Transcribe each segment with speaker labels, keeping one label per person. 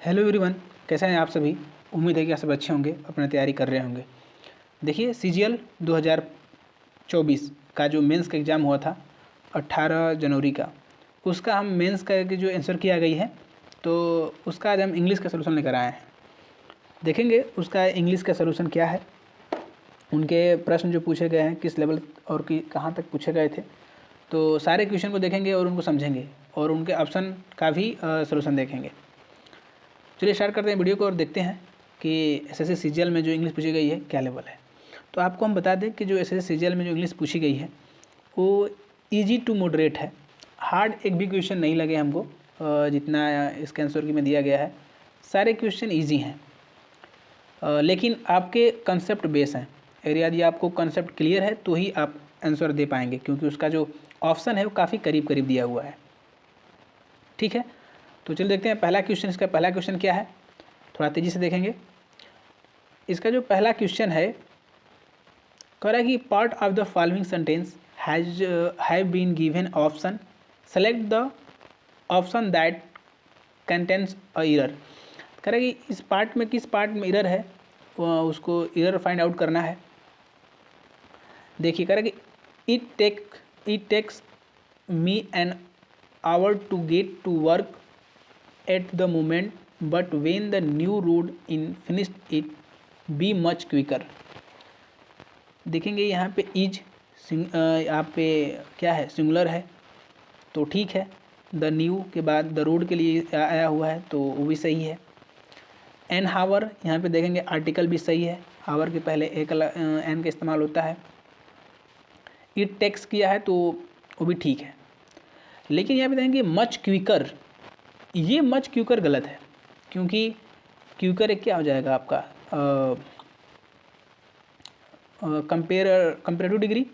Speaker 1: Hello everyone, कैसे हैं आप सभी। उम्मीद है कि आप सब अच्छे होंगे, अपना तैयारी कर रहे होंगे। देखिए सीजीएल 2024 का जो मेंस का एग्ज़ाम हुआ था 18 जनवरी का, उसका हम मेंस का जो आंसर किया गई है, तो उसका आज हम इंग्लिश का सलूशन लेकर आए हैं। देखेंगे उसका इंग्लिश का सलूशन क्या है, उनके प्रश्न जो पूछे गए हैं किस लेवल और कि कहाँ तक पूछे गए थे। तो सारे क्वेश्चन को देखेंगे और उनको समझेंगे और उनके ऑप्शन का भी सलूशन देखेंगे। चलिए स्टार्ट करते हैं वीडियो को और देखते हैं कि एसएससी सीजीएल में जो इंग्लिश पूछी गई है क्या लेवल है। तो आपको हम बता दें कि जो एसएससी सीजीएल में जो इंग्लिश पूछी गई है वो इजी टू मॉडरेट है। हार्ड एक भी क्वेश्चन नहीं लगे हमको, जितना इसके आंसर की में दिया गया है सारे क्वेश्चन ईजी हैं, लेकिन आपके कंसेप्ट बेस हैं। और यदि आपको कंसेप्ट क्लियर है तो ही आप आंसर दे पाएंगे, क्योंकि उसका जो ऑप्शन है वो काफ़ी करीब करीब दिया हुआ है। ठीक है, तो चलिए देखते हैं पहला क्वेश्चन। इसका पहला क्वेश्चन क्या है, थोड़ा तेज़ी से देखेंगे। इसका जो पहला क्वेश्चन है कह रहा है कि part of the following sentence have been given option, select the option that contains a error. कह रहा है कि इस पार्ट में किस पार्ट में एरर है, उसको एरर फाइंड आउट करना है। देखिए कह रहा है कि it takes me an hour to get to work at the moment, but when the new road in finished it be much quicker। देखेंगे यहाँ पे इज यहाँ पे क्या है, सिंगुलर है तो ठीक है। द न्यू के बाद द रोड के लिए आया हुआ है तो वो भी सही है। एन हावर यहाँ पे देखेंगे आर्टिकल भी सही है, हावर के पहले एक एन का इस्तेमाल होता है। इट टेक्स किया है तो वो भी ठीक है, लेकिन यहाँ पे देखेंगे मच क्विकर, ये मच क्विकर गलत है, क्योंकि क्विकर एक क्या हो जाएगा आपका कंपेरेटिव डिग्री,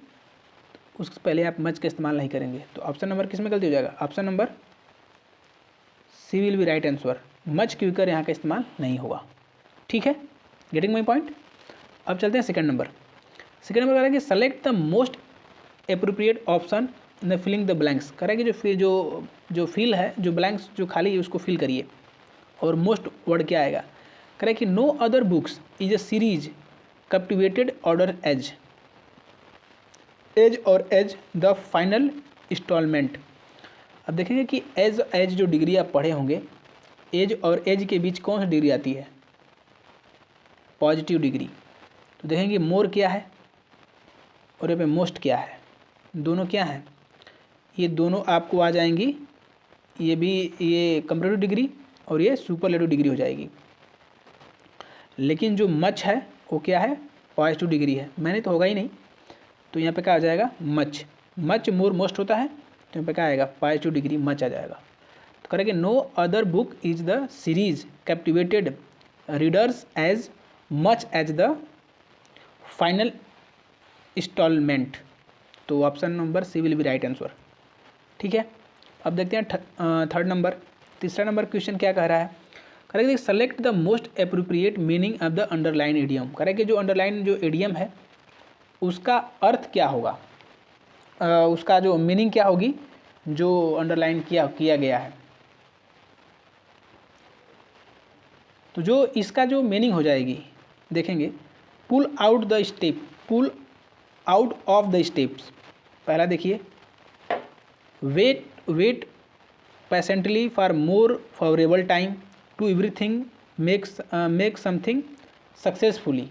Speaker 1: उससे पहले आप मच का इस्तेमाल नहीं करेंगे। तो ऑप्शन नंबर किस में गलती हो जाएगा, option number C will be right answer. Much quicker यहाँ का इस्तेमाल नहीं होगा। ठीक है, गेटिंग माई पॉइंट। अब चलते हैं सेकंड नंबर। सेकंड नंबर कह रहा है कि select the most appropriate option in filling the blanks. कह रहा है कि जो फिल है, जो ब्लैंक्स जो खाली है उसको फिल करिए। और मोस्ट वर्ड क्या आएगा, कह रहा है कि no other books is a series captivated order age or age the final instalment. अब देखेंगे कि एज जो डिग्री आप पढ़े होंगे, एज और एज के बीच कौन सी डिग्री आती है, पॉजिटिव डिग्री। तो देखेंगे मोर क्या है और यहाँ पे मोस्ट क्या है, दोनों क्या हैं, ये दोनों आपको आ जाएंगी। ये भी ये कंपेरेटिव डिग्री और ये सुपरलेटिव डिग्री हो जाएगी। लेकिन जो मच है वो क्या है, पॉजिटिव डिग्री है। मैंने तो होगा ही नहीं, तो यहाँ पे क्या आ जाएगा, मच। मच मोर मोस्ट होता है, तो यहाँ पे क्या आएगा, पॉजिटिव डिग्री मच आ जाएगा। तो करेंगे no other book is the series captivated readers as much as the final installment. तो option number C will be right answer. ठीक है, अब देखते हैं थर्ड नंबर। तीसरा नंबर क्वेश्चन क्या कह रहा है, कह रहा है select the most appropriate meaning of the underline idiom. कह रहा है कि जो अंडरलाइन जो इडियम है उसका अर्थ क्या होगा, उसका जो मीनिंग क्या होगी जो अंडरलाइन किया गया है। तो जो इसका जो मीनिंग हो जाएगी, देखेंगे pull out the step, pull out of the steps. पहला देखिए wait patiently for more favourable time to everything make something successfully.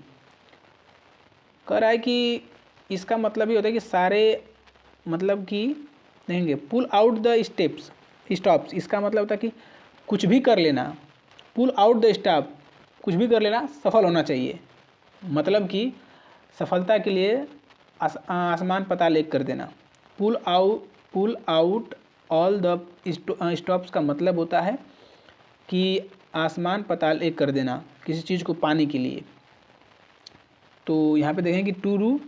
Speaker 1: कह रहा है कि इसका मतलब ये होता है कि सारे, मतलब कि देखेंगे पुल आउट द स्टॉप्स, इसका मतलब होता है कि कुछ भी कर लेना। पुल आउट द स्टॉप, कुछ भी कर लेना, सफल होना चाहिए। मतलब कि सफलता के लिए आसमान पाताल एक कर देना। Pull out all the stops का मतलब होता है कि आसमान पाताल एक कर देना किसी चीज़ को पाने के लिए। तो यहाँ पे देखें कि टू डू,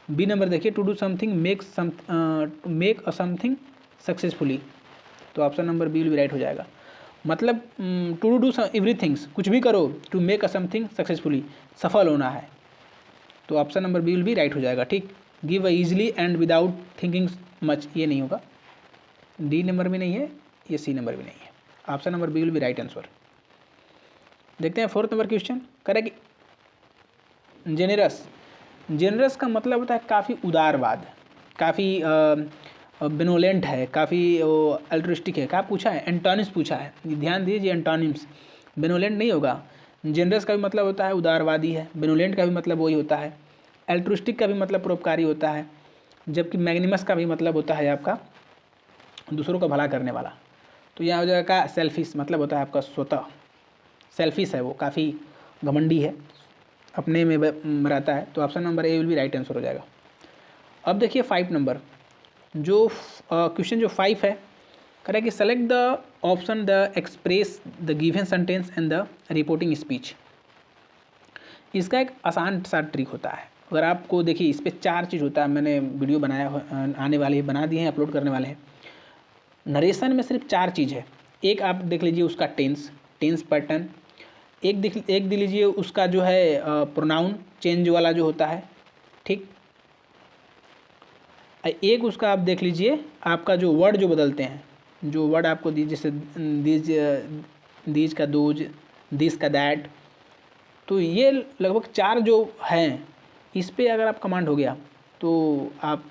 Speaker 1: बी नंबर देखिए, to do something make a something successfully. तो option number B will be right हो जाएगा। मतलब टू डू एवरीथिंग्स, कुछ भी करो, to make a something successfully, सफल होना है। तो option number B will be right हो जाएगा। ठीक, give a easily and without thinking much, ये नहीं होगा, डी नंबर भी नहीं है, ये सी नंबर भी नहीं है। Option number B will be right answer. देखते हैं 4th नंबर क्वेश्चन। करें कि जेनरस, जेनरस का मतलब होता है काफ़ी उदारवाद, काफ़ी बेनोलेंट है, काफ़ी अल्ट्रिस्टिक है। क्या पूछा है? एंटोनिम्स पूछा है, ध्यान दीजिए एंटोनिम्स। बेनोलेंट नहीं होगा। जेनरस का भी मतलब होता है उदारवादी है, बेनोलेंट का भी मतलब वही होता है, अल्ट्रिस्टिक का भी मतलब परोपकारी होता है, जबकि मैग्निमस का भी मतलब होता है आपका दूसरों का भला करने वाला। तो यहाँ हो जाएगा सेल्फिश, मतलब होता है आपका स्वतः, सेल्फिश है वो, काफ़ी घमंडी है, अपने में रहता है। तो option number A will be right answer हो जाएगा। अब देखिए 5 नंबर, जो क्वेश्चन जो 5 है, करें कि select the option the express the given sentence and the reporting speech. इसका एक आसान सा ट्रिक होता है। अगर आपको देखिए इस पर 4 चीज़ होता है, मैंने वीडियो बनाया आने वाले हैं, बना दिए हैं, अपलोड करने वाले हैं। नरेशन में सिर्फ 4 चीज़ है। एक आप देख लीजिए उसका टेंस पैटर्न, एक देख लीजिए उसका जो है प्रोनाउन चेंज वाला जो होता है, ठीक। एक उसका आप देख लीजिए आपका जो वर्ड जो बदलते हैं, जो वर्ड आपको दी, जैसे दीज का दोज, दिस का दैट। तो ये लगभग 4 जो हैं, इस पे अगर आप कमांड हो गया तो आप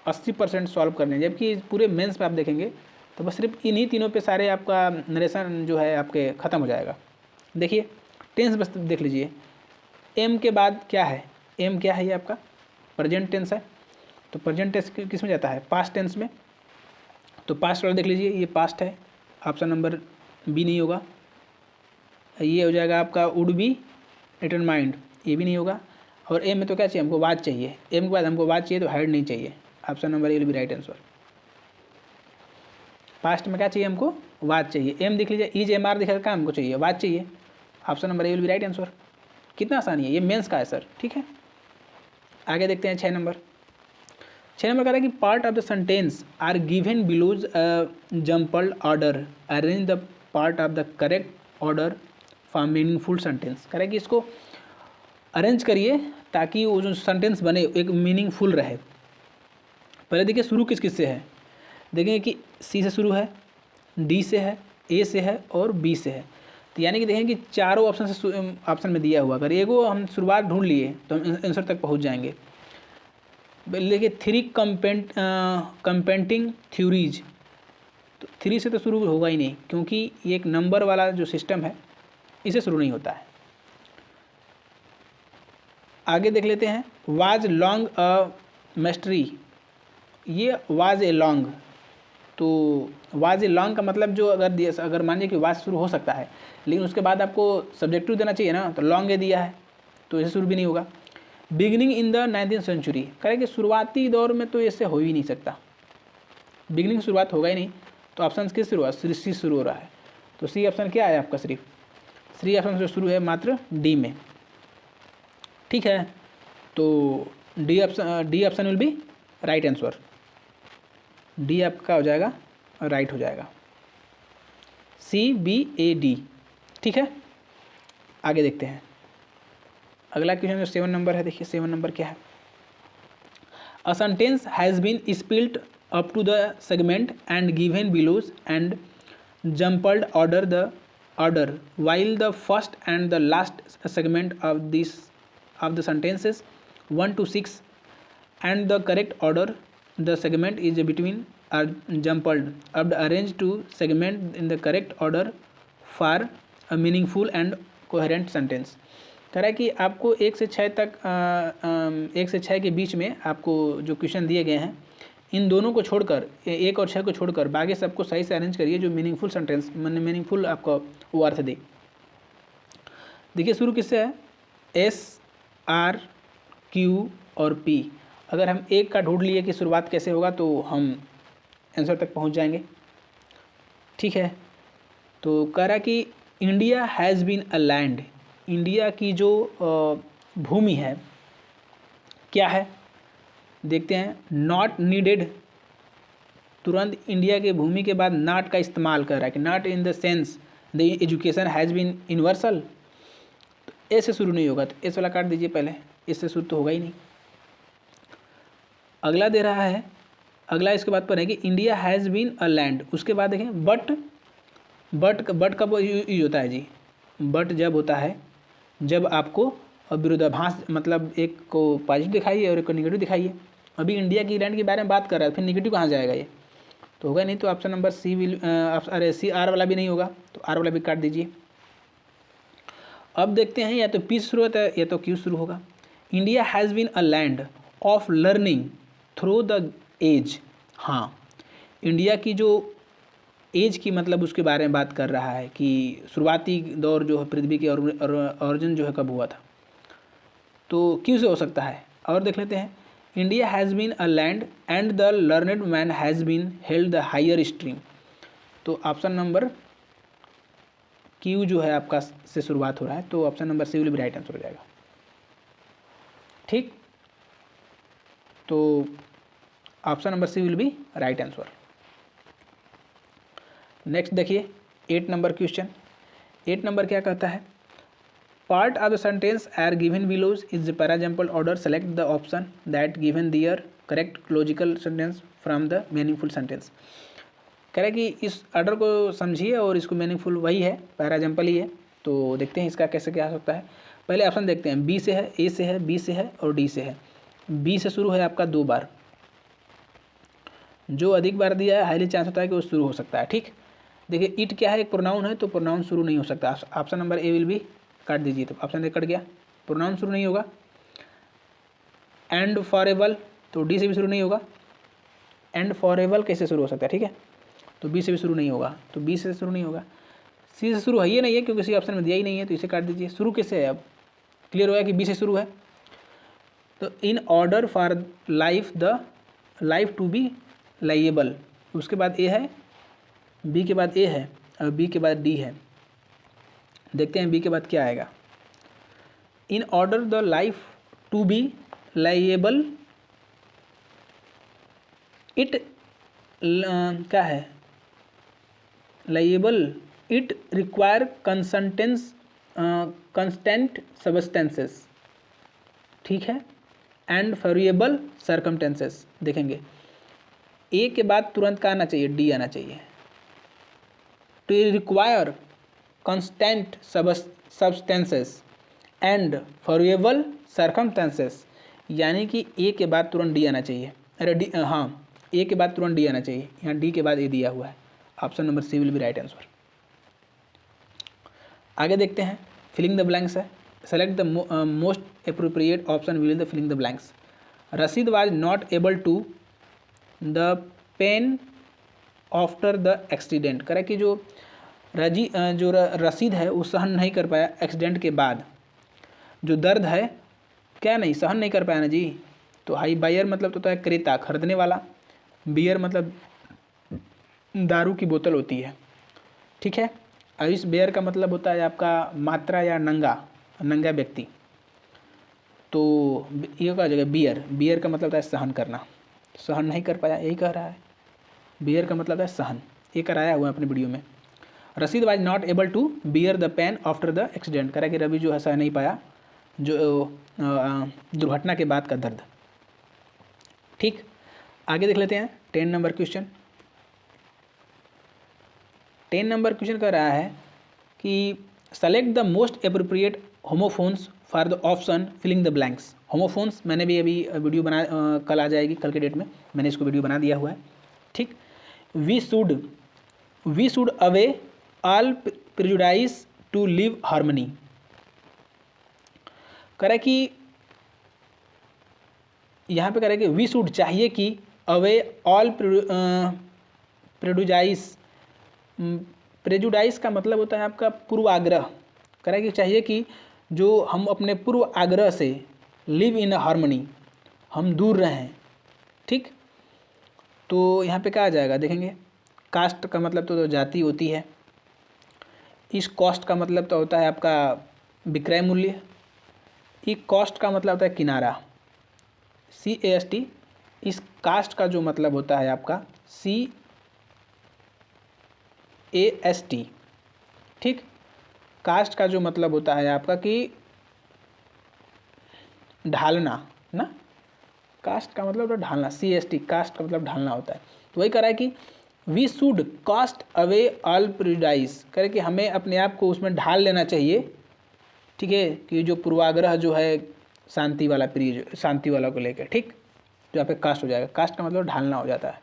Speaker 1: 80% सॉल्व कर लेंगे। जबकि पूरे मेंस पे आप देखेंगे तो बस सिर्फ इन्हीं तीनों पे सारे आपका नरेशन जो है आपके ख़त्म हो जाएगा। देखिए टेंस बस देख लीजिए, एम के बाद क्या है, एम क्या है, ये आपका प्रेजेंट टेंस है। तो प्रेजेंट टेंस किस में जाता है? पास्ट टेंस में। तो पास्ट वाला देख लीजिए, ये पास्ट है, ऑप्शन नंबर बी नहीं होगा। ये हो जाएगा आपका वुड बी डिटरमाइंड, ये भी नहीं होगा। और एम में तो क्या चाहिए हमको? वाज चाहिए। एम के बाद हमको वाज चाहिए, तो हैड नहीं चाहिए। Option number A will be right answer. Past में क्या चाहिए हमको? वाज चाहिए। एम देख लीजिए, इज एम आर दिखा क्या हमको चाहिए? वाज चाहिए। Option number A will be right answer. कितना आसानी है, ये मेंस का है सर, ठीक है। आगे देखते हैं 6 नंबर। 6 नंबर कह रहा है कि part of the sentence are given belows jumbled order, arrange the part of the correct order for meaningful sentence. कह रहा है कि इसको अरेंज करिए ताकि वो जो सेंटेंस बने एक मीनिंगफुल रहे। पहले देखिए शुरू किस किस से है, देखेंगे कि सी से शुरू है, डी से है, ए से है और बी से है। तो यानी कि देखेंगे कि चारों ऑप्शन में दिया हुआ, अगर एगो हम शुरुआत ढूंढ लिए तो हम आंसर तक पहुंच जाएंगे। देखिए 3 कंपेंटिंग थ्योरीज, तो 3 से तो शुरू होगा ही नहीं, क्योंकि ये एक नंबर वाला जो सिस्टम है इसे शुरू नहीं होता है। आगे देख लेते हैं, वाज लॉन्ग अ मिस्ट्री, ये वाज ए लॉन्ग। तो वाज ए लॉन्ग का मतलब जो अगर मानिए कि वाज शुरू हो सकता है, लेकिन उसके बाद आपको सब्जेक्टिव देना चाहिए ना, तो लॉन्ग ए दिया है तो इसे शुरू भी नहीं होगा। Beginning in the 19th century, करें कि शुरुआती दौर में तो इससे हो ही नहीं सकता, बिगिनिंग शुरुआत होगा ही नहीं। तो ऑप्शन किस शुरुआत? सी शुरू हो रहा है, तो सी ऑप्शन क्या है आपका? सिर्फ सी ऑप्शन से शुरू है मात्र डी में, ठीक है। तो D option will be right answer. D आपका हो जाएगा राइट हो जाएगा, CBAD, ठीक है। आगे देखते हैं अगला क्वेश्चन जो 7 नंबर है। देखिए 7 नंबर क्या है? A sentence has been split up to the segment and given belows and jumbled order while the first and the last segment of the sentences 1 to 6 and the correct order the segment is between are jumbled up arranged to segment in the correct order for a meaningful and coherent sentence। कह रहा है कि आपको 1 से 6 तक 1 से 6 के बीच में आपको जो क्वेश्चन दिए गए हैं, इन दोनों को छोड़कर 1 और 6 को छोड़कर बाकी सबको सही से अरेंज करिए जो मीनिंगफुल सेंटेंस मीनिंगफुल आपको वो अर्थ दे। देखिए शुरू किससे है? SR Q और P। अगर हम एक का ढूंढ लिए कि शुरुआत कैसे होगा तो हम आंसर तक पहुंच जाएंगे, ठीक है। तो कह रहा कि India has been a land, India की जो भूमि है क्या है? देखते हैं, नॉट नीडेड। तुरंत इंडिया के भूमि के बाद नॉट का इस्तेमाल कर रहा है कि not in the sense the education has been universal. तो ए से शुरू नहीं होगा, तो एस वाला काट दीजिए पहले, इससे शुरू तो होगा ही नहीं। अगला दे रहा है, अगला इसके बाद पर है कि India has been a land, उसके बाद देखें बट कब यूज होता है जी? बट जब होता है जब आपको विरोधाभास, मतलब एक को पॉजिटिव दिखाइए और एक को निगेटिव दिखाइए। अभी इंडिया की इंग्लैंड के बारे में बात कर रहा है, फिर निगेटिव कहाँ जाएगा, ये तो होगा नहीं। तो ऑप्शन नंबर सी विल, अरे सी आर वाला भी नहीं होगा, तो आर वाला भी काट दीजिए। अब देखते हैं या तो पी से शुरू होता है या तो क्यू शुरू होगा। India has been a land of learning through the age. हाँ, इंडिया की जो एज की मतलब उसके बारे में बात कर रहा है कि शुरुआती दौर जो है पृथ्वी के ऑरिजिन जो है कब हुआ था, तो क्यों से हो सकता है। और देख लेते हैं, India has been a land and the learned man has been held the higher stream. तो ऑप्शन नंबर क्यू जो है आपका से शुरुआत हो रहा है, तो option number C will be right answer हो जाएगा। ठीक, तो option number C will be right answer. Next देखिए 8 नंबर क्वेश्चन। 8 नंबर क्या कहता है, part of the sentence are given belows is the पैराजम्पल order, select the option that given their correct logical sentence from the meaningful sentence. कह रहा है कि इस order को समझिए और इसको मीनिंगफुल वही है, पैराजम्पल ही है। तो देखते हैं इसका कैसे क्या हो सकता है। पहले ऑप्शन देखते हैं, बी से है, ए से है, बी से है और डी से है। बी से शुरू है आपका 2 बार, जो अधिक बार दिया है हाईली चांस होता है कि वो शुरू हो सकता है। ठीक, देखिए इट क्या है, एक प्रोनाउन है, तो प्रोनाउन शुरू नहीं हो सकता। Option number A will be काट दीजिए, तो ऑप्शन ए कट गया, प्रोनाउन शुरू नहीं होगा। एंड फॉरेबल, तो डी से भी शुरू नहीं होगा। एंड फॉरेबल कैसे शुरू हो सकता है, ठीक है, तो बी से भी शुरू नहीं होगा, तो बी से शुरू नहीं होगा। सी से शुरू है ही नहीं है क्योंकि किसी ऑप्शन में दिया ही नहीं है, तो इसे काट दीजिए। शुरू कैसे है, अब क्लियर हो गया कि बी से शुरू है। तो in order for life to be liable, उसके बाद ए है, बी के बाद ए है और बी के बाद डी है। देखते हैं बी के बाद क्या आएगा। In order the life to be liable, it क्या है, liable it require constant substances, ठीक है, एंड फेवरेबल सर्कमटेंसेस। देखेंगे ए के बाद तुरंत क्या आना चाहिए, डी आना चाहिए। To require constant substances and favourable circumstances, यानी कि ए के बाद तुरंत डी आना चाहिए। अरे डी, हाँ, ए के बाद तुरंत डी आना चाहिए, यहाँ डी के बाद ए दिया हुआ है। Option number C will be right answer. आगे देखते हैं, फिलिंग द ब्लैंक्स है। Select the most appropriate option will the filling the blanks. Rashid was not able to the pain after the accident. करें कि जो रशीद है वो सहन नहीं कर पाया एक्सीडेंट के बाद, जो दर्द है क्या नहीं सहन नहीं कर पाया ना जी। तो हाई बायर मतलब तो होता है क्रेता, खरीदने वाला। बियर मतलब दारू की बोतल होती है, ठीक है। और इस बेयर का मतलब होता है आपका मात्रा या नंगा व्यक्ति। तो ये क्या जगह बियर का मतलब होता है सहन करना, सहन नहीं कर पाया यही कह रहा है। बियर का मतलब है सहन, ये कराया हुआ है अपने वीडियो में। Rashid was not able to bear the pain after the accident, कह रहा है कि रवि जो है सह नहीं पाया जो दुर्घटना के बाद का दर्द। ठीक, आगे देख लेते हैं 10 नंबर क्वेश्चन। 10 नंबर क्वेश्चन कह रहा है कि select the most appropriate homophones for the option filling the blanks. Homophones मैंने भी अभी वीडियो बना, कल आ जाएगी, कल के डेट में मैंने इसको वीडियो बना दिया हुआ है। ठीक, we should away all prejudice to live harmony. कह रहा है कि यहाँ पे कह रहा है कि वी शुड चाहिए कि अवे ऑल प्रेजुडाइज का मतलब होता है आपका पूर्वाग्रह। कह रहा है कि चाहिए कि जो हम अपने पूर्व आग्रह से लिव इन हार्मनी, हम दूर रहें। ठीक, तो यहाँ पे क्या आ जाएगा देखेंगे। कास्ट का मतलब तो जाति होती है। इस कॉस्ट का मतलब तो होता है आपका विक्रय मूल्य। ई कॉस्ट का मतलब होता है किनारा, CAST। इस कास्ट का जो मतलब होता है आपका CAST। ठीक, कास्ट का जो मतलब होता है आपका कि ढालना ना, कास्ट का मतलब होता है ढालना। CAST कास्ट का मतलब ढालना होता है। तो वही कह रहा है कि we should cast away all prejudice, करे कि हमें अपने आप को उसमें ढाल लेना चाहिए, ठीक है, कि जो पूर्वाग्रह जो है शांति वाला प्रिय, शांति वाला को लेकर, ठीक, जो यहाँ पे कास्ट हो जाएगा। कास्ट का मतलब ढालना हो जाता है।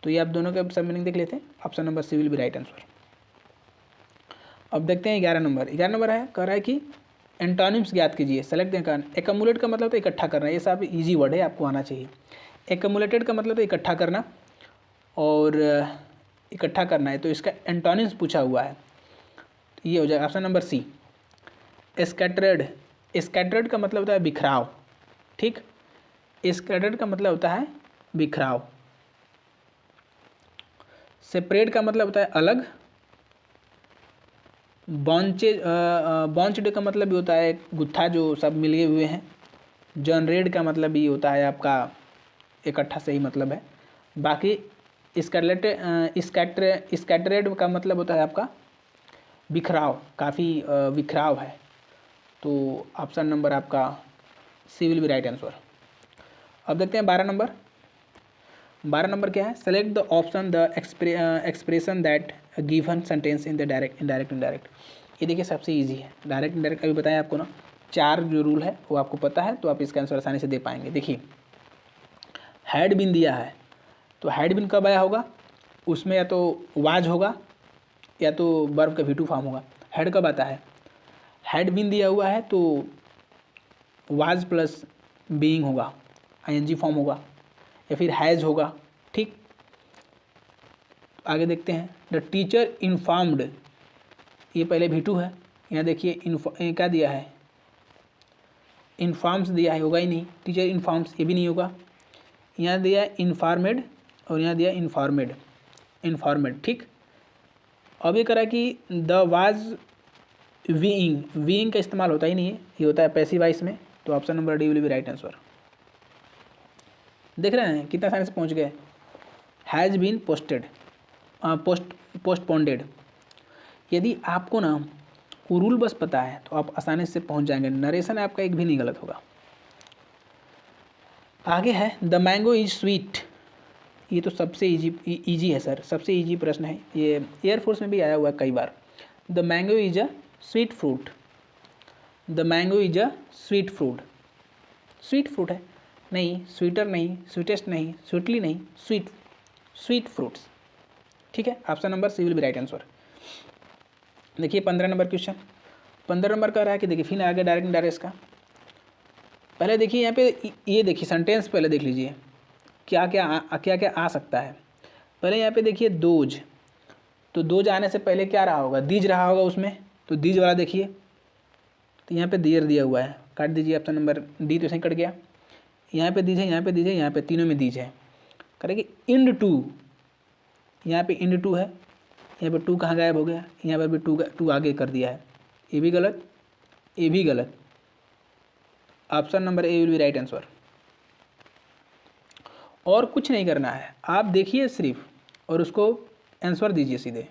Speaker 1: तो ये आप दोनों के सब मीनिंग देख लेते हैं। Option number C will be right answer. अब देखते हैं 11 नंबर। 11 नंबर है, कह रहा है कि एंटोनिम्स ज्ञात कीजिए। सेलेक्ट दें कारण। एकमुलेट का मतलब तो इकट्ठा करना, ये सब इजी वर्ड है, आपको आना चाहिए। एकमुलेटेड का मतलब तो इकट्ठा करना, और इकट्ठा करना है, तो इसका एंटोनिम्स पूछा हुआ है, तो ये हो जाएगा option number C scattered. Scattered का मतलब होता है बिखराव, ठीक, स्कैटर्ड का मतलब होता है बिखराव। सेपरेट का मतलब होता है अलग। बॉन्चड का मतलब भी होता है गुत्था जो सब मिले हुए हैं। जनरेड का मतलब भी होता है आपका इकट्ठा से ही मतलब है। बाकी स्कैटरेड का मतलब होता है आपका बिखराव, काफ़ी बिखराव है। तो ऑप्शन नंबर आपका सी विल बी राइट आंसर। अब देखते हैं 12 नंबर। 12 नंबर क्या है? Select the option the expression that given sentence in the direct indirect indirect. ये देखिए सबसे इजी है। डायरेक्ट इनडायरेक्ट अभी बताया आपको ना, 4 जो रूल है वो आपको पता है, तो आप इसका आंसर आसानी से दे पाएंगे। देखिए हैड बिन दिया है, तो हैड बिन कब आया होगा? उसमें या तो वाज होगा या तो वर्ब का V2 फॉर्म होगा। हैड कब आता है? हैड बिन दिया हुआ है तो वाज प्लस बीइंग होगा, ING फॉर्म होगा, या फिर हैज़ होगा, ठीक। आगे देखते हैं। द टीचर इन्फॉर्म्ड, ये पहले V2 है। यहाँ देखिए क्या दिया है? इन्फॉर्म्स दिया है, होगा ही नहीं। टीचर इन्फॉर्म्स, ये भी नहीं होगा। यहाँ दिया है इन्फॉर्मेड और यहाँ दिया इन्फॉर्मेड, ठीक। अब ये करा कि द वाज वीइंग का इस्तेमाल होता ही नहीं है, ये होता है पैसिव वॉइस में। तो option number D will be right answer. देख रहे हैं कितना आसानी से पहुँच गए। Has been postponed. यदि आपको ना वो रूल बस पता है तो आप आसानी से पहुंच जाएंगे। नरेशन आपका एक भी नहीं गलत होगा। आगे है द मैंगो इज स्वीट। ये तो सबसे इजी है सर, सबसे इजी प्रश्न है ये, एयरफोर्स में भी आया हुआ है कई बार। The mango is a sweet fruit. The mango is a sweet fruit. Sweet fruit है, नहीं स्वीटर नहीं, स्वीटेस्ट नहीं, स्वीटली नहीं, स्वीट फ्रूट्स, ठीक है। Option number C will be right answer. देखिए 15 नंबर क्वेश्चन। 15 नंबर का रहा है कि देखिए फिर आगे डायरेक्ट इनडायरेक्ट का। पहले देखिए यहाँ पे ये देखिए सेंटेंस पहले देख लीजिए क्या क्या आ सकता है। पहले यहाँ पे देखिए दोज, तो दोज आने से पहले क्या रहा होगा? दीज रहा होगा उसमें, तो दीज वाला देखिए, तो यहाँ पे देर दिया हुआ है, काट दीजिए। ऑप्शन नंबर डी तो सही कट गया। यहाँ पे दीज है, यहाँ पे दीज है, यहाँ पे तीनों में दीज है। करेंगे इंड टू, यहाँ पे इंड टू है, यहाँ पे टू कहाँ गायब हो गया? यहाँ पर भी टू आगे कर दिया है, ये भी गलत, ये भी गलत। Option number A will be right answer. और कुछ नहीं करना है, आप देखिए सिर्फ और उसको आंसर दीजिए सीधे,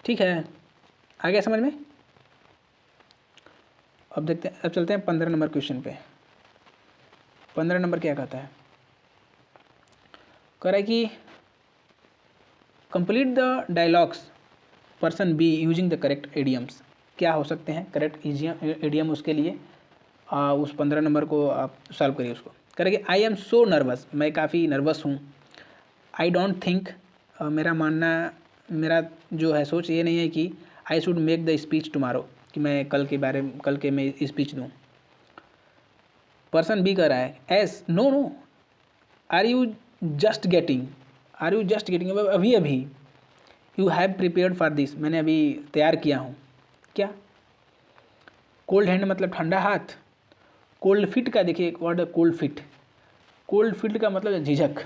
Speaker 1: ठीक है। आगे समझ में? अब देखते हैं, अब चलते हैं 15 नंबर क्वेश्चन पे। 15 नंबर क्या कहता है? कह रहा है कि complete the dialogues person be using the correct idioms. क्या हो सकते हैं करेक्ट एडियम उसके लिए? उस 15 नंबर को आप सॉल्व करिए उसको। करेंगे आई एम सो नर्वस, मैं काफ़ी नर्वस हूँ। आई डोंट थिंक, मेरा जो है सोच ये नहीं है कि I should make the speech tomorrow, कि मैं कल के मैं स्पीच दूँ। पर्सन बी कह रहा है as no no, are you just getting अभी अभी, you have prepared for this, मैंने अभी तैयार किया हूँ। क्या? कोल्ड हैंड मतलब ठंडा हाथ। कोल्ड फिट का देखिए एक वर्ड है कोल्ड फिट। कोल्ड फिट का मतलब है झिझक।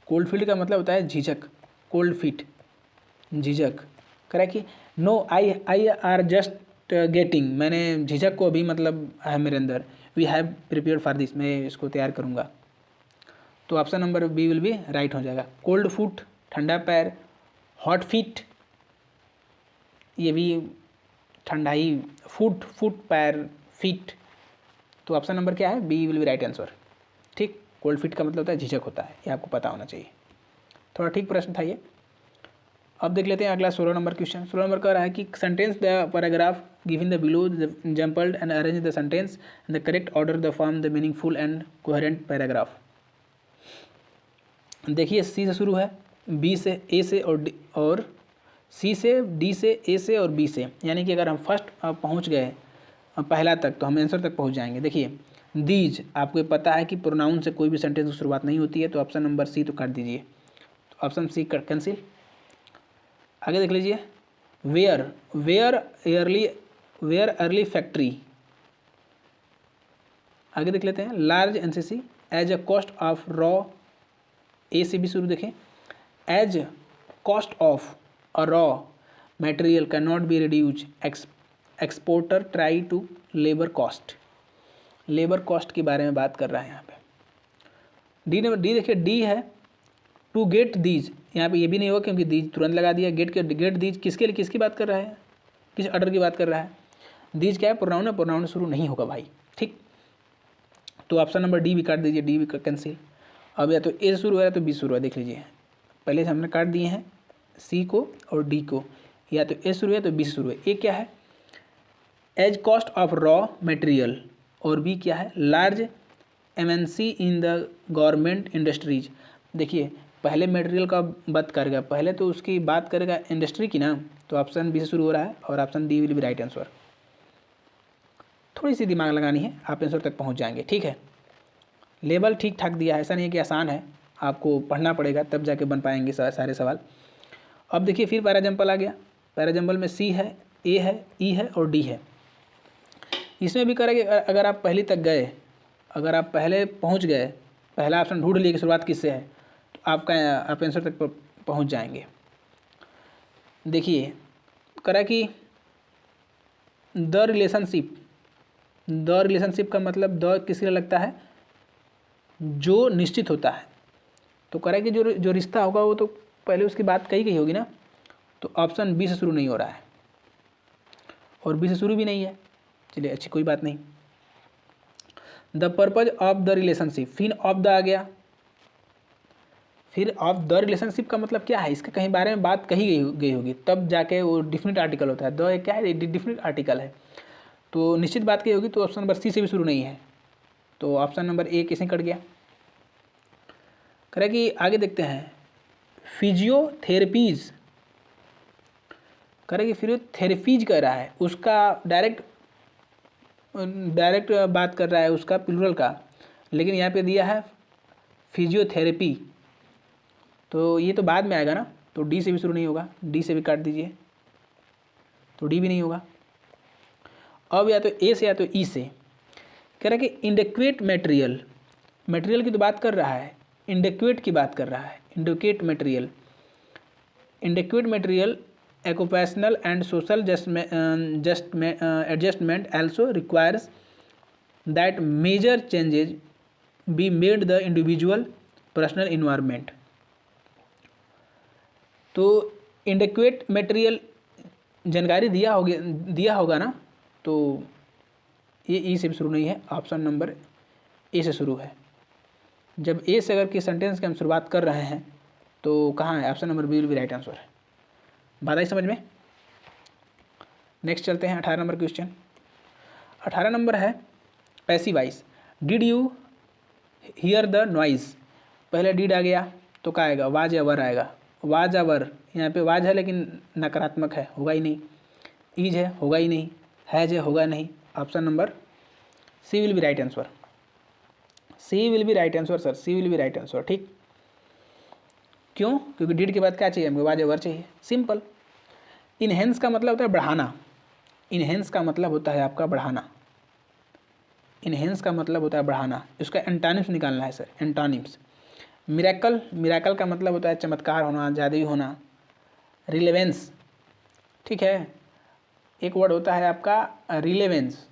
Speaker 1: कोल्ड फिट का मतलब होता है झिझक। कोल्ड फिट झिझक। करेक्ट कि no I are just getting, मैंने झिझक को अभी मतलब है मेरे अंदर। We have prepared for this, मैं इसको तैयार करूँगा। तो option number B will be right हो जाएगा। कोल्ड फुट ठंडा पैर, हॉट फीट ये भी ठंडा ही, फुट पैर फीट। तो ऑप्शन नंबर क्या है? B will be right answer, ठीक। कोल्ड फीट का मतलब होता है झिझक होता है, ये आपको पता होना चाहिए। थोड़ा ठीक प्रश्न था ये। अब देख लेते हैं अगला 16 नंबर क्वेश्चन। 16 नंबर कह रहा है कि sentence the paragraph given the below jumbled and arrange the sentence in the correct order the form the meaningful and coherent paragraph. देखिए सी से शुरू है, बी से, ए से और सी से, डी से, ए से और बी से, यानी कि अगर हम फर्स्ट पहुंच गए पहला तक तो हम आंसर तक पहुंच जाएंगे। देखिए दीज, आपको पता है कि प्रोनाउन से कोई भी सेंटेंस की शुरुआत नहीं होती है, तो ऑप्शन नंबर सी तो काट दीजिए, तो ऑप्शन सी कैंसिल। आगे देख लीजिए, वेयर अर्ली फैक्ट्री। आगे देख लेते हैं, large NCC as a cost of raw, A से भी शुरू देखें, as cost of a raw material can not be reduce, exporter try to labour cost, labour cost के बारे में बात कर रहा है यहाँ पे। डी नंबर, डी देखिए, डी है टू गेट दीज, यहाँ पे ये भी नहीं होगा क्योंकि दीज तुरंत लगा दिया। गेट दीज किसके लिए, किसकी बात कर रहा है, किस ऑर्डर की बात कर रहा है। दीज क्या है, प्रोनाउन है, प्रोनाउन शुरू नहीं होगा भाई, ठीक। तो ऑप्शन नंबर डी भी काट दीजिए, डी भी कैंसिल। अब या तो ए शुरू है या तो बी शुरू है, देख लीजिए पहले से हमने काट दिए हैं सी को और डी को, या तो ए शुरू है तो बी से शुरू है। ए क्या है, as cost of raw material, और बी क्या है, large MNC in the government industries. देखिए पहले मटेरियल का बात करेगा, पहले तो उसकी बात करेगा इंडस्ट्री की ना, तो ऑप्शन बी से शुरू हो रहा है और option D will be right answer. थोड़ी सी दिमाग लगानी है, आप आंसर तक पहुंच जाएंगे, ठीक है। लेवल ठीक ठाक दिया है, ऐसा नहीं है कि आसान है, आपको पढ़ना पड़ेगा तब जाके बन पाएंगे सारे सवाल। अब देखिए फिर पैराजम्पल आ गया, पैराजम्पल में सी है, ए है, ई है और डी है। इसमें भी करेंगे, अगर आप पहली तक गए, अगर आप पहले पहुंच गए, पहला ऑप्शन ढूंढ लिए कि शुरुआत किससे है, तो आप आंसर तक पहुंच जाएंगे। देखिए करा कि द रिलेशनशिप का मतलब द किसके लिए लगता है, जो निश्चित होता है, तो करा कि जो रिश्ता होगा वो तो पहले उसकी बात कही गई होगी ना, तो ऑप्शन बी से शुरू नहीं हो रहा है और बी से शुरू भी नहीं है, चलिए अच्छी कोई बात नहीं। The purpose of the relationship, फिर ऑफ द आ गया, फिर ऑफ द रिलेशनशिप का मतलब क्या है, इसके कहीं बारे में बात कही गई होगी तब जाके वो डिफिनिट आर्टिकल होता है। द क्या है, डिफिनिट आर्टिकल है, तो निश्चित बात कही होगी, तो ऑप्शन नंबर सी से भी शुरू नहीं है, तो ऑप्शन नंबर ए किसे कट गया। करें कि आगे देखते हैं, फिजियोथेरेपीज, करें कि फिजियोथेरेपीज कह रहा है, उसका डायरेक्ट बात कर रहा है उसका प्लूरल का, लेकिन यहाँ पे दिया है फिजियोथेरेपी, तो ये तो बाद में आएगा ना, तो डी से भी शुरू नहीं होगा, डी से भी काट दीजिए, तो डी भी नहीं होगा। अब या तो ए से या तो ई से, कह रहा है कि इंडेक्वेट मटेरियल की तो बात कर रहा है, इंडेक्वेट की बात कर रहा है, इंडेक्वेट material occupational and social adjustment also requires that major changes be made the individual personal environment। तो inadequate material जानकारी दिया होगा ना, तो ये ई से भी शुरू नहीं है, ऑप्शन नंबर ए से शुरू है। जब ए से अगर किस सेंटेंस की हम शुरुआत कर रहे हैं तो कहाँ है, option number B will be right answer है। बात आई समझ में। नेक्स्ट चलते हैं 18 नंबर क्वेश्चन। 18 नंबर है passive voice, did you hear the noise, पहले डिड आ गया तो क्या आएगा, वाज या वर आएगा, वाज या वर, यहाँ पे वाज है लेकिन नकारात्मक है, होगा ही नहीं, ईज है होगा ही नहीं, हैज है होगा नहीं, option number C will be right answer, C will be right answer sir, C will be right answer, ठीक। क्यों, क्योंकि डिड के बाद क्या चाहिए हमको, वाज या वर चाहिए, सिंपल। इनहेंस का मतलब होता है बढ़ाना, इनहेंस का मतलब होता है आपका बढ़ाना, इनहेंस का मतलब होता है बढ़ाना, इसका एंटोनिम्स निकालना है सर, एंटोनिम्स। मिरेकल का मतलब होता है चमत्कार होना, जादुई होना। रिलेवेंस, ठीक है, एक वर्ड होता है आपका रिलेवेंस,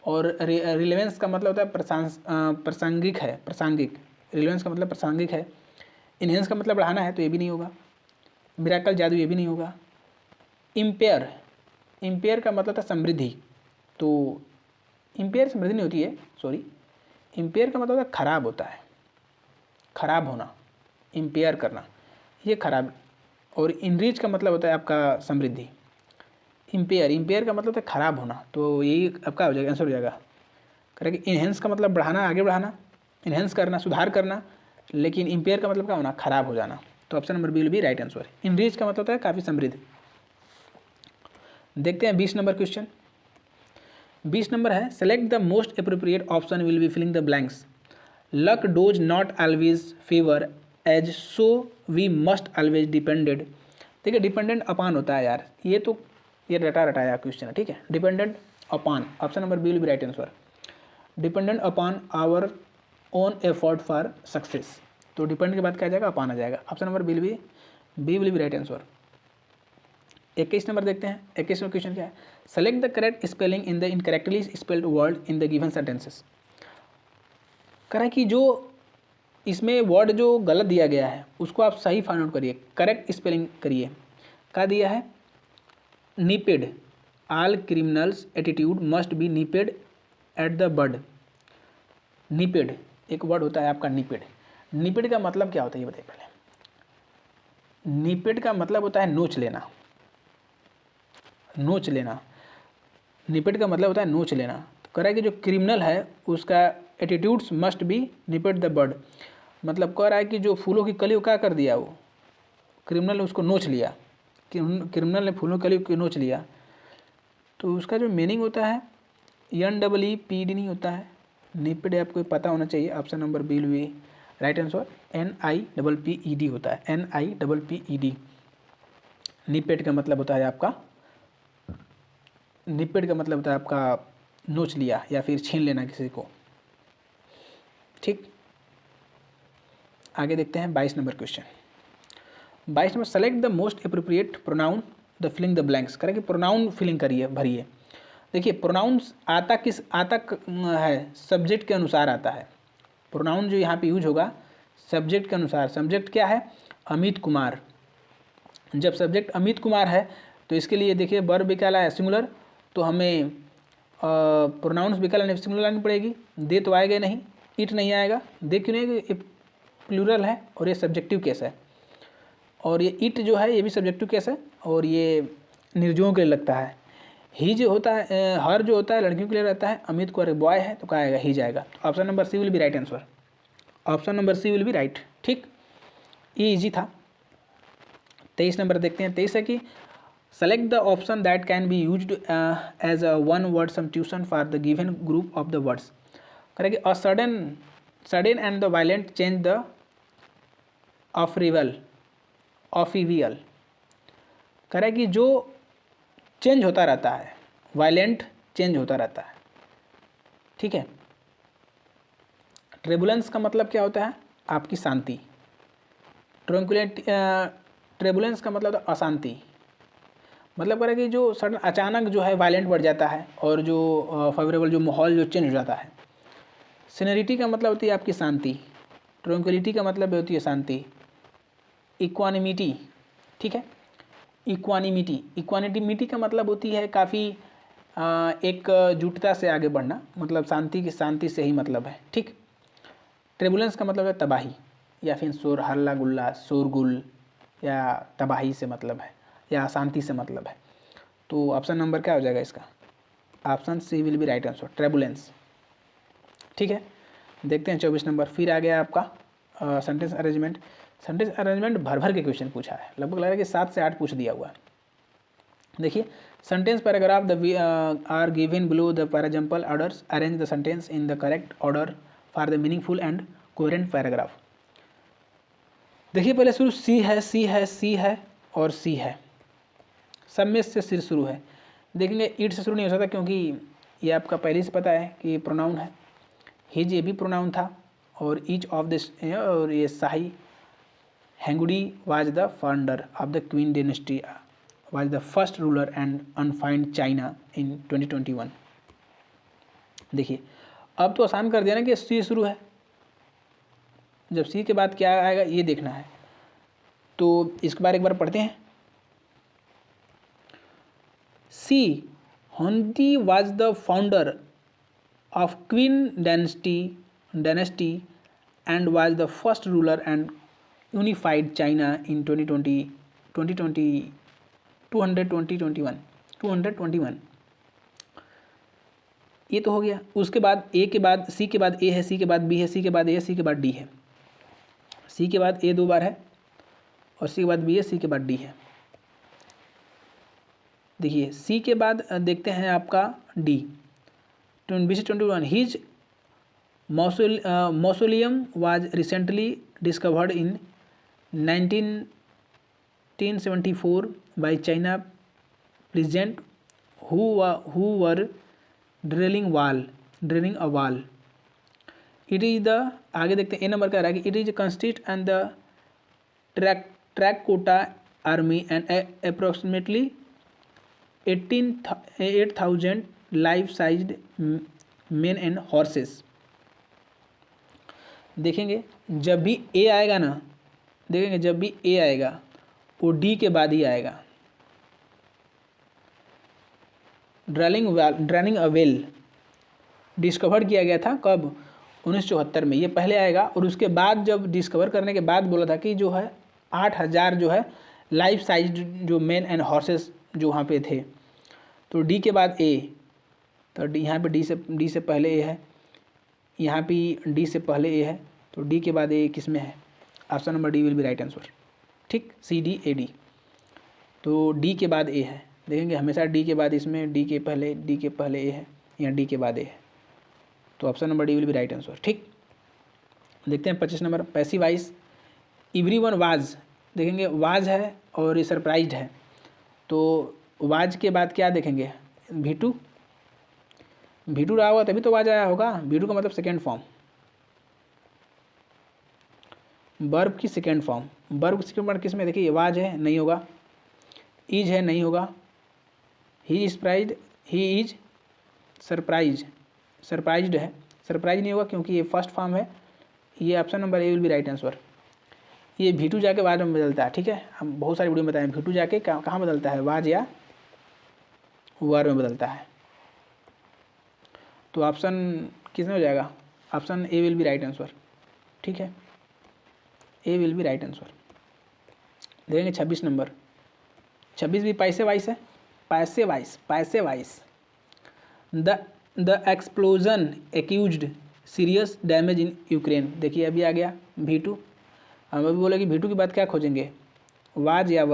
Speaker 1: और रिलेवेंस का मतलब होता है प्रासंगिक है, प्रासंगिक, रिलेवेंस का मतलब प्रासंगिक है। इनहेंस का मतलब बढ़ाना है, तो ये भी नहीं होगा। मिरेकल जादू, ये भी नहीं होगा। इम्पेयर का मतलब था समृद्धि, तो इम्पेयर समृद्धि नहीं होती है, सॉरी, इम्पेयर का मतलब होता है खराब होता है, खराब होना, इम्पेयर करना, ये खराब। और इनरिच का मतलब होता है आपका समृद्धि। इम्पेयर का मतलब है खराब होना, तो यही आपका हो जाएगा, आंसर हो जाएगा करेक्ट। इन्हेंस का मतलब बढ़ाना, आगे बढ़ाना, इन्हेंस करना, सुधार करना, लेकिन इम्पेयर का मतलब क्या होना, खराब हो जाना। तो option number B will be right answer. Enrich का मतलब होता है काफ़ी समृद्ध। देखते हैं 20 नंबर क्वेश्चन। 20 नंबर है, select the most appropriate option will be filling the blanks. Luck does not always favour as so we must always depended. देखिए डिपेंडेंट अपान होता है यार, ये तो ये रटाया क्वेश्चन है, ठीक है। Dependent upon, option number B will be right answer. Dependent upon our own effort for success. तो डिपेंड के बाद क्या आ जाएगा, अपॉन आ जाएगा। Option number B will be right answer. 21 number देखते हैं। 21वां क्वेश्चन क्या है, select the correct spelling in the incorrectly spelled word in the given sentences. कह रहा है कि जो इसमें वर्ड जो गलत दिया गया है उसको आप सही फाइंड आउट करिए, करेक्ट स्पेलिंग करिए। क्या दिया है, nipped, all criminals attitude must be nipped at the bird. Nipped एक वर्ड होता है आपका, निपेड। निपेड का मतलब क्या होता है ये बताइए पहले। निपेड का मतलब होता है नोच लेना, नोच लेना। निपेड का मतलब होता है नोच लेना। तो कह रहा है कि जो क्रिमिनल है उसका attitudes must be nipped the bird, मतलब कह रहा है कि जो फूलों की कली को क्या कर दिया, वो क्रिमिनल ने उसको नोच लिया, क्रिमिनल ने फूलों की कली को नोच लिया। तो उसका जो मीनिंग होता है NEEPD नहीं होता है, निपेड आपको पता होना चाहिए। Option number B will be right answer. NIPPED होता है, NIPPED। निपेड का मतलब होता है आपका, निपेड का मतलब होता है आपका नोच लिया या फिर छीन लेना किसी को, ठीक। आगे देखते हैं 22 number question. 22 number, select the most appropriate pronoun the filling the blanks. करेंगे प्रोनाउन फिलिंग करिए, भरिए। देखिए प्रोनाउंस आता है, सब्जेक्ट के अनुसार आता है। प्रोनाउन जो यहाँ पे यूज होगा सब्जेक्ट के अनुसार। सब्जेक्ट क्या है, अमित कुमार। जब सब्जेक्ट अमित कुमार है तो इसके लिए देखिए वर्ब विकल है सिंगुलर, तो हमें प्रोनाउंस विकल सिंगुलर लानी पड़ेगी। दे तो आएगा नहीं, इट नहीं आएगा। दे क्यों नहीं, ये प्लूरल है और ये सब्जेक्टिव केस है। और ये इट जो है ये भी सब्जेक्टिव केस है और ये निर्जों के लिए लगता है। ही जो होता है, हर जो होता है लड़कियों के लिए रहता है। अमित को बॉय है तो क्या आएगा, ही जाएगा। तो option number C will be right answer. Option number C will be right, ठीक। ये इजी था। 23 नंबर देखते हैं। 23 है कि select the option that can be used as a one word substitution for the given group of the words. करेंगे a sudden and the violent change the upheaval. करें कि जो चेंज होता रहता है, वायलेंट चेंज होता रहता है, ठीक है। ट्रेबुलेंस का मतलब क्या होता है, आपकी शांति। ट्रेबुलेंस का मतलब अशांति। मतलब करें कि जो सडन अचानक जो है वायलेंट बढ़ जाता है और जो फेवरेबल जो माहौल जो चेंज हो जाता है। सीनरिटी का मतलब होती है आपकी शांति। ट्रंक्विलिटी का मतलब होती है शांति। इक्वानिमिटी, ठीक है। इक्वानिमिटी का मतलब होती है काफ़ी एकजुटता से आगे बढ़ना, मतलब शांति से ही मतलब है, ठीक। ट्रेबुलेंस का मतलब है तबाही या फिर शोर हल्ला गुल्ला, शोरगुल या तबाही से मतलब है या अशांति से मतलब है। तो ऑप्शन नंबर क्या हो जाएगा इसका, option C will be right answer, turbulence, ठीक है। देखते हैं 24 नंबर। फिर आ गया आपका सेंटेंस अरेंजमेंट। सेंटेंस अरेंजमेंट भर के क्वेश्चन पूछा है, लगभग लग रहा है कि 7 से 8 पूछ दिया हुआ है। देखिए sentence paragraph the are given below the pair example orders, arrange the sentence in the correct order for the meaningful and coherent paragraph. देखिए पहले शुरू सी है और सी है, सब में से सिर शुरू है। देखेंगे ईट से शुरू नहीं हो सकता क्योंकि ये आपका पहले से पता है कि ये प्रोनाउन है। हिज ये भी प्रोनाउन था और ईच ऑफ दिस, और ये शाही। हेंगुडी was the founder of the Qin dynasty, was the first ruler and unified China in 2021। देखिए अब तो आसान कर दिया ना कि सी शुरू है, जब सी के बाद क्या आएगा ये देखना है। तो इसके बारे एक बार पढ़ते हैं। सी होंदी was the founder of Qin dynasty and was the first ruler and unified China in 221। ये तो हो गया। उसके बाद ए के बाद सी के बाद ए है, सी के बाद बी है, सी के बाद ए है, सी के बाद डी है। सी के बाद ए 2 बार है और सी के बाद बी है, सी के बाद डी है। देखिए सी के बाद देखते हैं आपका D 21। His mausoleum was recently discovered in 1974 by China president who were drilling a wall। It is the आगे देखते हैं ए नंबर का रहा है कि it is consist and the terracotta army and approximately 8,000 life sized men and horses. देखेंगे जब भी ए आएगा ना, देखेंगे जब भी ए आएगा वो डी के बाद ही आएगा। ड्रेनिंग अ वेल डिस्कवर किया गया था कब? 1974 में। ये पहले आएगा और उसके बाद जब डिस्कवर करने के बाद बोला था कि जो है 8,000 जो है लाइफ साइज जो मेन एंड हॉर्सेस जो वहाँ पे थे। तो डी के बाद ए, तो डी यहाँ पे डी से पहले ए है, यहाँ पे डी से पहले ए है, तो डी के बाद ए किस में है? Option number D will be right answer. ठीक, सी डी ए डी। तो डी के बाद ए है, देखेंगे हमेशा डी के बाद, इसमें डी के पहले ए है, यहाँ डी के बाद ए है, तो option number D will be right answer. ठीक, देखते हैं 25 number passive voice. Everyone was, देखेंगे वाज है और ये सरप्राइज्ड है, तो वाज के बाद क्या देखेंगे? V2 रहा होगा तभी तो वाज आया होगा। V2 का मतलब सेकेंड फॉर्म, वर्ब की सेकेंड फॉर्म। वर्ब की सेकेंड फॉर्म किस में? देखिए वाज है, नहीं होगा। इज है, नहीं होगा। ही इज सरप्राइज्ड है, सरप्राइज नहीं होगा क्योंकि ये फर्स्ट फॉर्म है। ये option number A will be right answer. ये V2 जाके वाज में बदलता है। ठीक है, हम बहुत सारी वीडियो में बताएं V2 जाके कहाँ बदलता है, वाज या वर्ब में बदलता है। तो ऑप्शन किस में हो जाएगा? Option A will be right answer. ठीक है, ए विल बी राइट आंसर। देखेंगे 26 नंबर। 26 भी पैसे वाइस है, पैसे vice. The explosion accused serious damage in Ukraine. देखिए अभी आ गया V2। हम अभी बोले कि V2 की बात क्या खोजेंगे? वाज या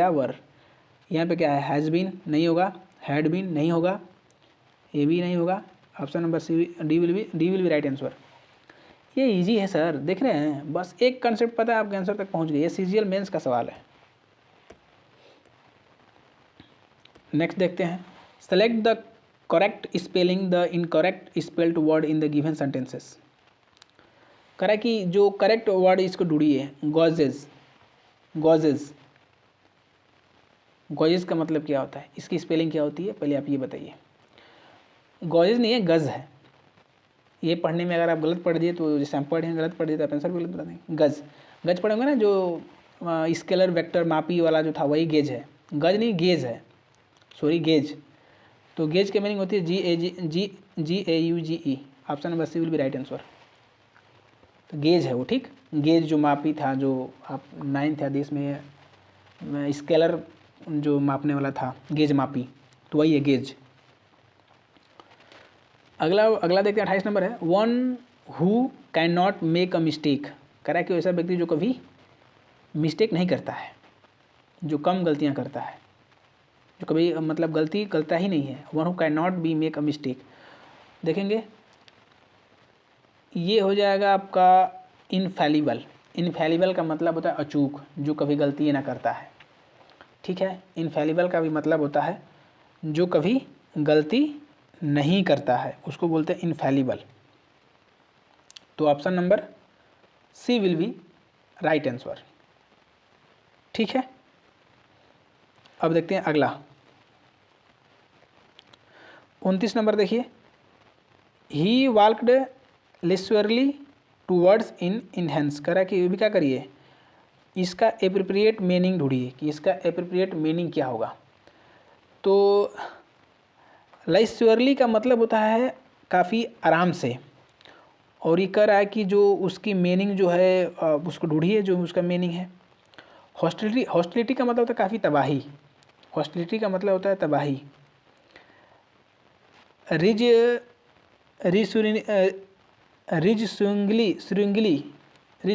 Speaker 1: वर, यहाँ पे क्या है? हैज़ बीन नहीं होगा, हैड बीन नहीं होगा, ए भी नहीं होगा। Option number C D will be right answer. ये इजी है सर, देख रहे हैं, बस एक कंसेप्ट पता है आपके आंसर तक पहुंच गए। ये सीजीएल मेंस का सवाल है। नेक्स्ट देखते हैं, select the correct spelling the incorrect spelled word in the given sentences. करा कि जो करेक्ट वर्ड इसको ढूंढिए। गॉजेज का मतलब क्या होता है? इसकी स्पेलिंग क्या होती है पहले आप ये बताइए। गॉजेज नहीं है, गज है। ये पढ़ने में अगर आप गलत पढ़ दिए तो जैसे हम पढ़े गलत पढ़ दिए तो आप आंसर भी गलत बता देंगे। गज पढ़ेंगे ना, जो स्केलर वेक्टर मापी वाला जो था वही गेज है, गज नहीं गेज है, सॉरी गेज। तो गेज की मीनिंग होती है GAUGE। Option number C will be right answer. तो गेज है वो। ठीक, गेज जो मापी था, जो आप 9th या 10 में स्केलर जो मापने वाला था, गेज मापी, तो वही है गेज। अगला देखते हैं 28 नंबर है, one who can not make a mistake. कह रहा है कि ऐसा व्यक्ति जो कभी मिस्टेक नहीं करता है, जो कम गलतियां करता है, जो कभी मतलब गलती करता ही नहीं है। One who can not be make a mistake. देखेंगे ये हो जाएगा आपका इनफैलिबल का मतलब होता है अचूक, जो कभी गलती ना करता है। ठीक है, इनफैलिबल का भी मतलब होता है जो कभी गलती नहीं करता है, उसको बोलते हैं इनफैलिबल। तो option number C will be right answer. ठीक है, अब देखते हैं अगला 29 नंबर। देखिए, ही वॉल्कड लिस्टरली टूवर्ड्स इन इनहेंस। कह रहा है कि ये भी क्या करिए, इसका एप्रोप्रिएट मीनिंग ढूंढिए कि इसका एप्रोप्रिएट मीनिंग क्या होगा। तो लाइस्योरली का मतलब होता है काफ़ी आराम से, और ये कह रहा है कि जो उसकी मीनिंग जो है उसको ढूंढिए जो उसका मीनिंग है। हॉस्टिलिटी, हॉस्टिलिटी का मतलब होता है काफ़ी तबाही। हॉस्टिलिटी का मतलब होता है तबाही। रिज रिज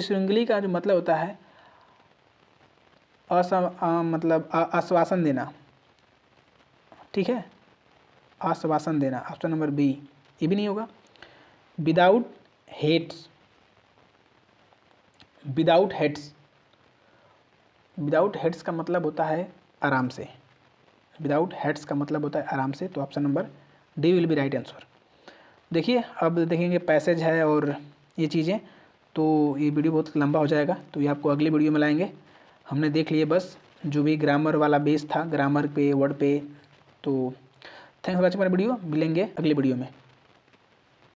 Speaker 1: श्रृंगली का जो मतलब होता है मतलब आश्वासन देना, ठीक है, आश्वासन देना। ऑप्शन नंबर बी, ये भी नहीं होगा। Without hates, without heads, without heads का मतलब होता है आराम से। विदाउट हेड्स का मतलब होता है आराम से, तो option number D will be right answer. देखिए अब देखेंगे पैसेज है और ये चीज़ें, तो ये वीडियो बहुत लंबा हो जाएगा, तो ये आपको अगली वीडियो में लाएंगे। हमने देख लिए बस जो भी ग्रामर वाला बेस था, ग्रामर पे, वर्ड पे। तो thanks for watching my video, मिलेंगे अगली वीडियो में।